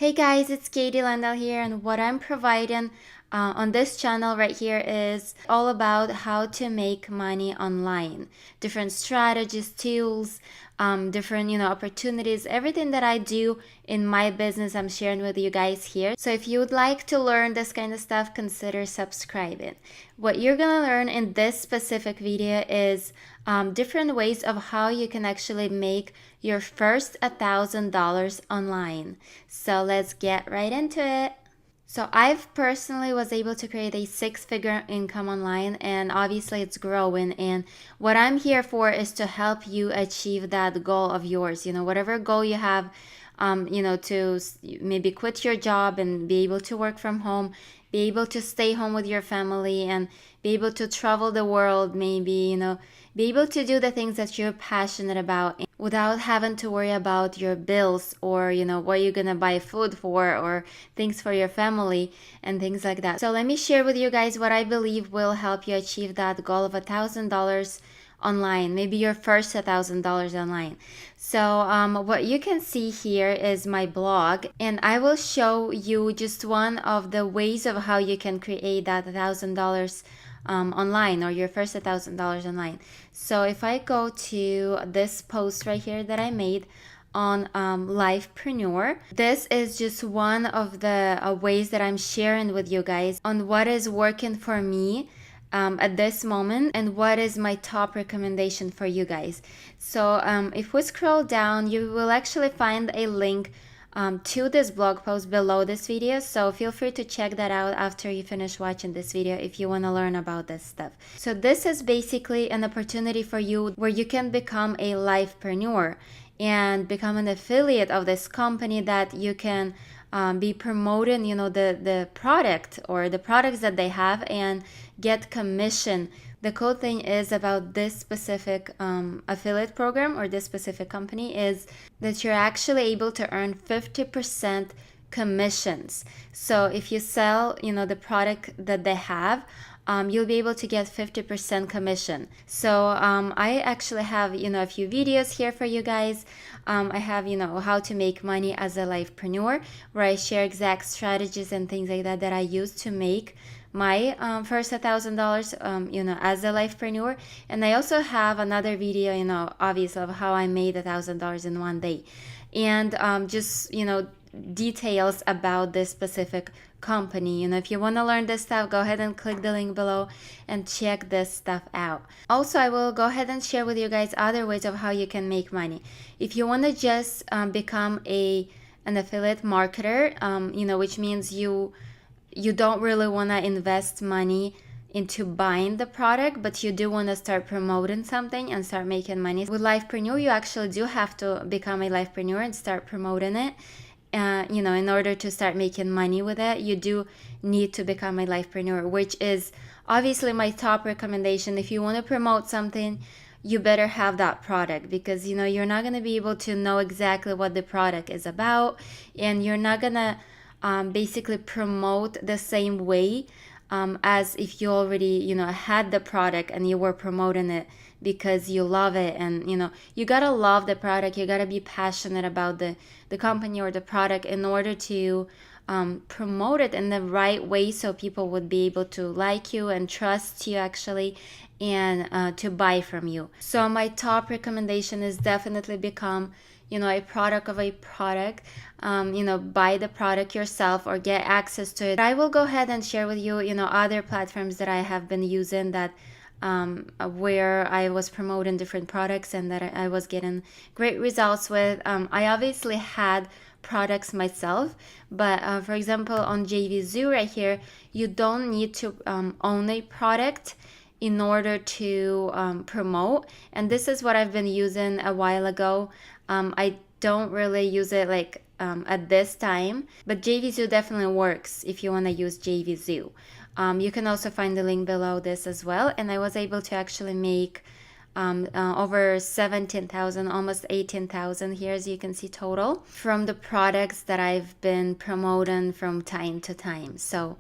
Hey guys, it's Katie Lendel here, and what I'm providing on this channel right here is all about how to make money online. Different strategies, tools, different opportunities, everything that I do in my business I'm sharing with you guys here. So if you would like to learn this kind of stuff, consider subscribing. What you're gonna learn in this specific video is different ways of how you can actually make your first $1,000 online. So let's get right into it. So I've personally was able to create a six-figure income online, and obviously it's growing, and what I'm here for is to help you achieve that goal of yours. Whatever goal you have, to maybe quit your job and be able to work from home, be able to stay home with your family and be able to travel the world, maybe, be able to do the things that you're passionate about without having to worry about your bills or, what you're gonna buy food for or things for your family and things like that. So let me share with you guys what I believe will help you achieve that goal of $1,000 online, maybe your first $1,000 online. So what you can see here is my blog, and I will show you just one of the ways of how you can create that $1,000 online, or your first $1,000 online. So if I go to this post right here that I made on Lifepreneur, this is just one of the ways that I'm sharing with you guys on what is working for me at this moment and what is my top recommendation for you guys. So if we scroll down, you will actually find a link to this blog post below this video, so feel free to check that out after you finish watching this video if you want to learn about this stuff. So this is basically an opportunity for you where you can become a lifepreneur and become an affiliate of this company that you can be promoting the product or the products that they have and get commission. The cool thing is about this specific affiliate program or this specific company is that you're actually able to earn 50% commissions. So if you sell, the product that they have, you'll be able to get 50% commission. So I actually have, a few videos here for you guys. I have, how to make money as a lifepreneur, where I share exact strategies and things like that that I use to make my first $1,000 as a lifepreneur. And I also have another video, obviously, of how I made $1,000 in one day, and just details about this specific company. If you want to learn this stuff, go ahead and click the link below and check this stuff out. Also, I will go ahead and share with you guys other ways of how you can make money. If you want to just become an affiliate marketer, which means you don't really want to invest money into buying the product, but you do want to start promoting something and start making money. With Lifepreneur, you actually do have to become a Lifepreneur and start promoting it. In order to start making money with it, you do need to become a Lifepreneur, which is obviously my top recommendation. If you want to promote something, you better have that product, because you're not going to be able to know exactly what the product is about, and you're not going to basically promote the same way as if you already had the product and you were promoting it because you love it. And you gotta love the product, you gotta be passionate about the company or the product in order to promote it in the right way, so people would be able to like you and trust you actually, and to buy from you. So my top recommendation is definitely become a product of a product. Buy the product yourself or get access to it. I will go ahead and share with you other platforms that I have been using that where I was promoting different products and that I was getting great results with. I obviously had products myself, but for example on JVZoo right here, you don't need to own a product in order to promote, and this is what I've been using a while ago. I don't really use it at this time, but JVZoo definitely works if you want to use JVZoo. You can also find the link below this as well, and I was able to actually make over 17,000, almost 18,000 here, as you can see, total from the products that I've been promoting from time to time. So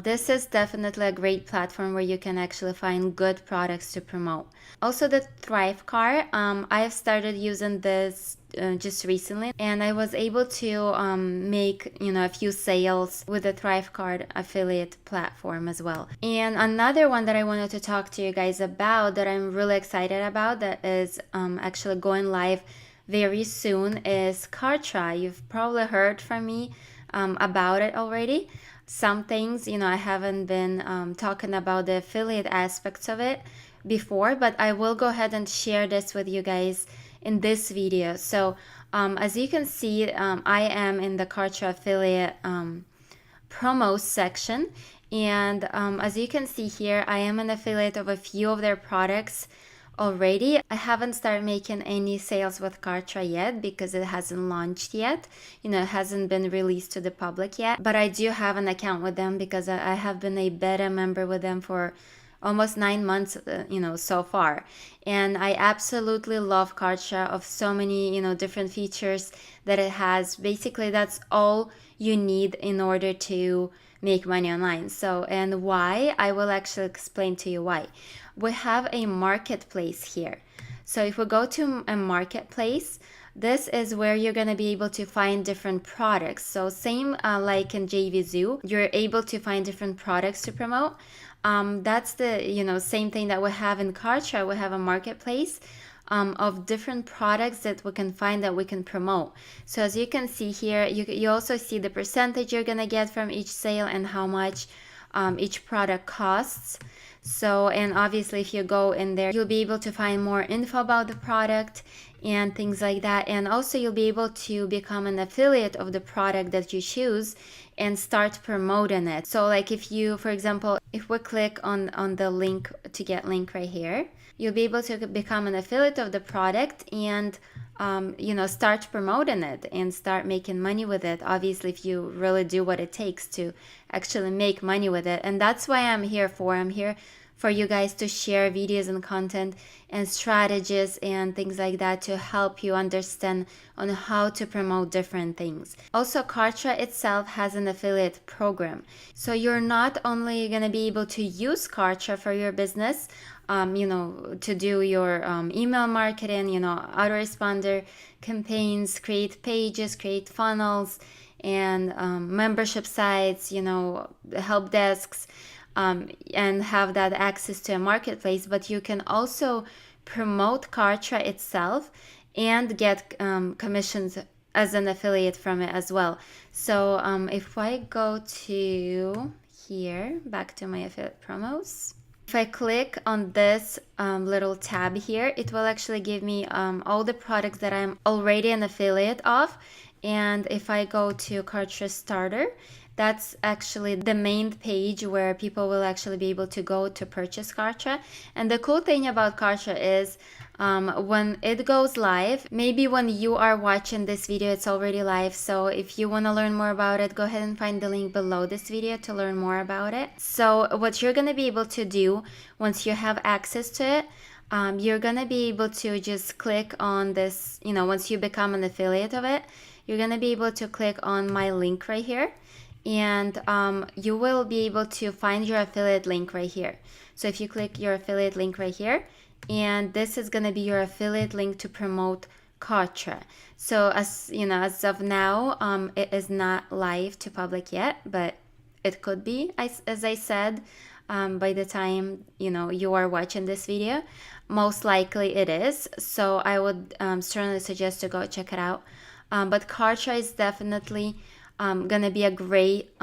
This is definitely a great platform where you can actually find good products to promote. Also, the Thrive Card, I have started using this just recently, and I was able to make a few sales with the Thrive Card affiliate platform as well. And another one that I wanted to talk to you guys about that I'm really excited about that is actually going live very soon is Kartra. You've probably heard from me about it already. Some things, I haven't been talking about the affiliate aspects of it before, but I will go ahead and share this with you guys in this video. So as you can see, I am in the Kartra affiliate promos section, and as you can see here, I am an affiliate of a few of their products already. I haven't started making any sales with Kartra yet because it hasn't launched yet. It hasn't been released to the public yet, but I do have an account with them because I have been a beta member with them for almost 9 months, so far. And I absolutely love Kartra of so many, different features that it has. Basically, that's all you need in order to make money online. So, and why? I will actually explain to you why. We have a marketplace here. So if we go to a marketplace, this is where you're going to be able to find different products. So same like in JVZoo, you're able to find different products to promote. That's the same thing that we have in Kartra. We have a marketplace of different products that we can find that we can promote. So as you can see here, you also see the percentage you're gonna get from each sale and how much each product costs. So, and obviously if you go in there, you'll be able to find more info about the product and things like that. And also you'll be able to become an affiliate of the product that you choose and start promoting it. So like if you, for example, if we click on the link to get link right here, you'll be able to become an affiliate of the product and start promoting it and start making money with it. Obviously, if you really do what it takes to actually make money with it. And that's why I'm here for. I'm here for you guys to share videos and content and strategies and things like that to help you understand on how to promote different things. Also, Kartra itself has an affiliate program. So you're not only going to be able to use Kartra for your business, to do your email marketing, autoresponder campaigns, create pages, create funnels, and membership sites, help desks, and have that access to a marketplace. But you can also promote Kartra itself and get commissions as an affiliate from it as well. So if I go to here, back to my affiliate promos, if I click on this little tab here, it will actually give me all the products that I'm already an affiliate of. And if I go to Kartra Starter, that's actually the main page where people will actually be able to go to purchase Kartra. And the cool thing about Kartra is when it goes live, maybe when you are watching this video, it's already live. So if you want to learn more about it, go ahead and find the link below this video to learn more about it. So what you're going to be able to do once you have access to it, you're going to be able to just click on this, once you become an affiliate of it, you're going to be able to click on my link right here. And you will be able to find your affiliate link right here. So if you click your affiliate link right here, and this is going to be your affiliate link to promote Kartra. So as of now, it is not live to public yet, but it could be, as I said, by the time you are watching this video. Most likely it is. So I would certainly suggest to go check it out. But Kartra is definitely gonna be a great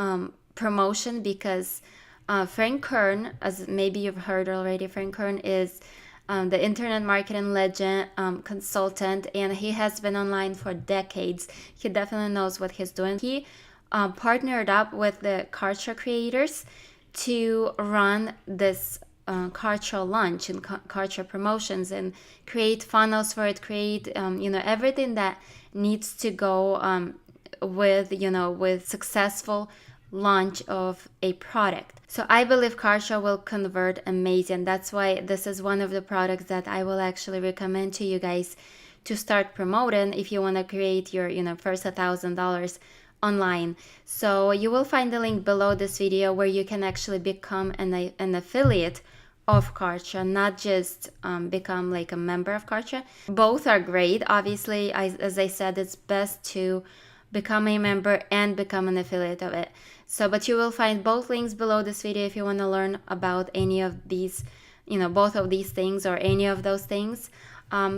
promotion because Frank Kern, as maybe you've heard already, Frank Kern is the internet marketing legend, consultant, and he has been online for decades. He definitely knows what he's doing. He partnered up with the Kartra creators to run this Kartra launch and Kartra promotions and create funnels for it, create everything that needs to go with successful launch of a product. So I believe Kartra will convert amazing. That's why this is one of the products that I will actually recommend to you guys to start promoting if you want to create your first $1,000 online. So you will find the link below this video where you can actually become an affiliate of Kartra, not just become like a member of Kartra. Both are great. Obviously, as I said, it's best to become a member and become an affiliate of it. So, but you will find both links below this video if you want to learn about any of these, both of these things or any of those things.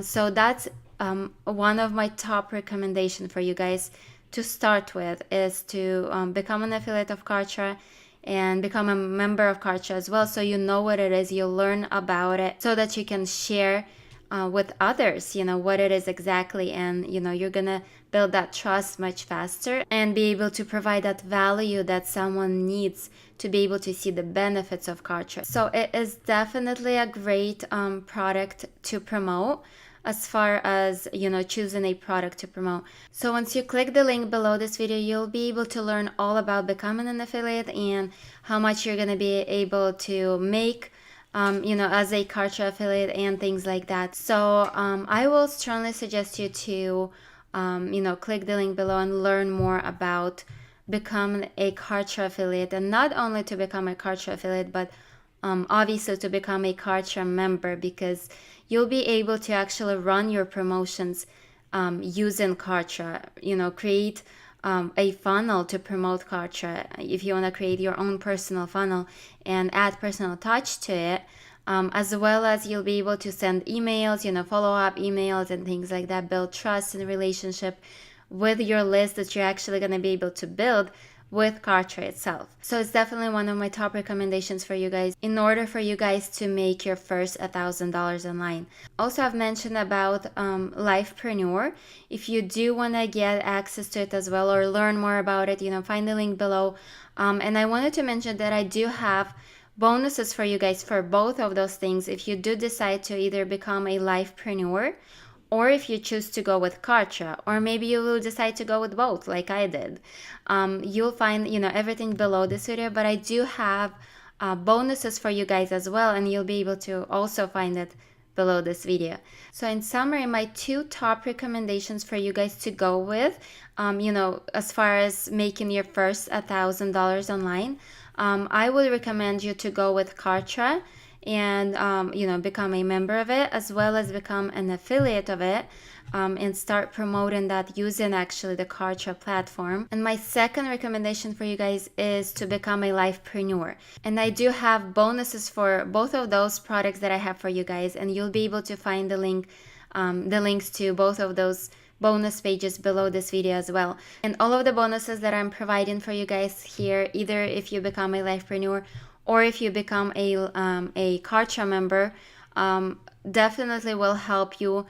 So that's one of my top recommendations for you guys to start with, is to become an affiliate of Kartra and become a member of Kartra as well, so you know what it is, you'll learn about it so that you can share with others, what it is exactly, and you're gonna build that trust much faster and be able to provide that value that someone needs to be able to see the benefits of Kartra. So it is definitely a great product to promote, as far as choosing a product to promote. So once you click the link below this video, you'll be able to learn all about becoming an affiliate and how much you're going to be able to make as a Kartra affiliate and things like that. So I will strongly suggest you to click the link below and learn more about becoming a Kartra affiliate, and not only to become a Kartra affiliate, but obviously to become a Kartra member, because you'll be able to actually run your promotions using Kartra. Create a funnel to promote Kartra if you want to create your own personal funnel and add personal touch to it. As well as you'll be able to send emails, follow-up emails and things like that, build trust and relationship with your list that you're actually going to be able to build with Kartra itself. So it's definitely one of my top recommendations for you guys in order for you guys to make your first $1,000 online. Also, I've mentioned about Lifepreneur. If you do want to get access to it as well or learn more about it, find the link below. And I wanted to mention that I do have bonuses for you guys for both of those things if you do decide to either become a Lifepreneur, or if you choose to go with Kartra, or maybe you will decide to go with both like I did. You'll find everything below this video, but I do have bonuses for you guys as well, and you'll be able to also find it below this video. So in summary, my two top recommendations for you guys to go with, as far as making your first $1,000 online, I would recommend you to go with Kartra and become a member of it, as well as become an affiliate of it, and start promoting that using actually the Kartra platform. And my second recommendation for you guys is to become a Lifepreneur, and I do have bonuses for both of those products that I have for you guys, and you'll be able to find the links to both of those bonus pages below this video as well. And all of the bonuses that I'm providing for you guys here, either if you become a Lifepreneur or if you become a Kartra member, definitely will help you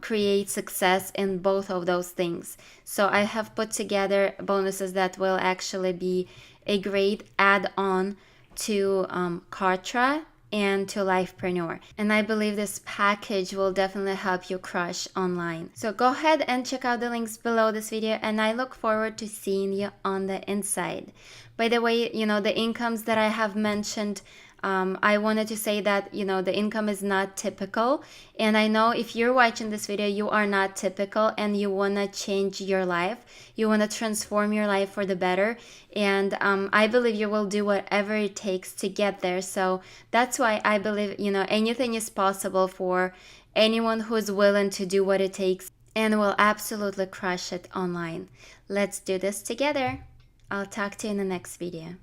create success in both of those things. So I have put together bonuses that will actually be a great add-on to Kartra and to Lifepreneur. And I believe this package will definitely help you crush online. So go ahead and check out the links below this video, and I look forward to seeing you on the inside. By the way, the incomes that I have mentioned, I wanted to say that, the income is not typical. And I know if you're watching this video, you are not typical and you want to change your life. You want to transform your life for the better. And I believe you will do whatever it takes to get there. So that's why I believe, anything is possible for anyone who is willing to do what it takes and will absolutely crush it online. Let's do this together. I'll talk to you in the next video.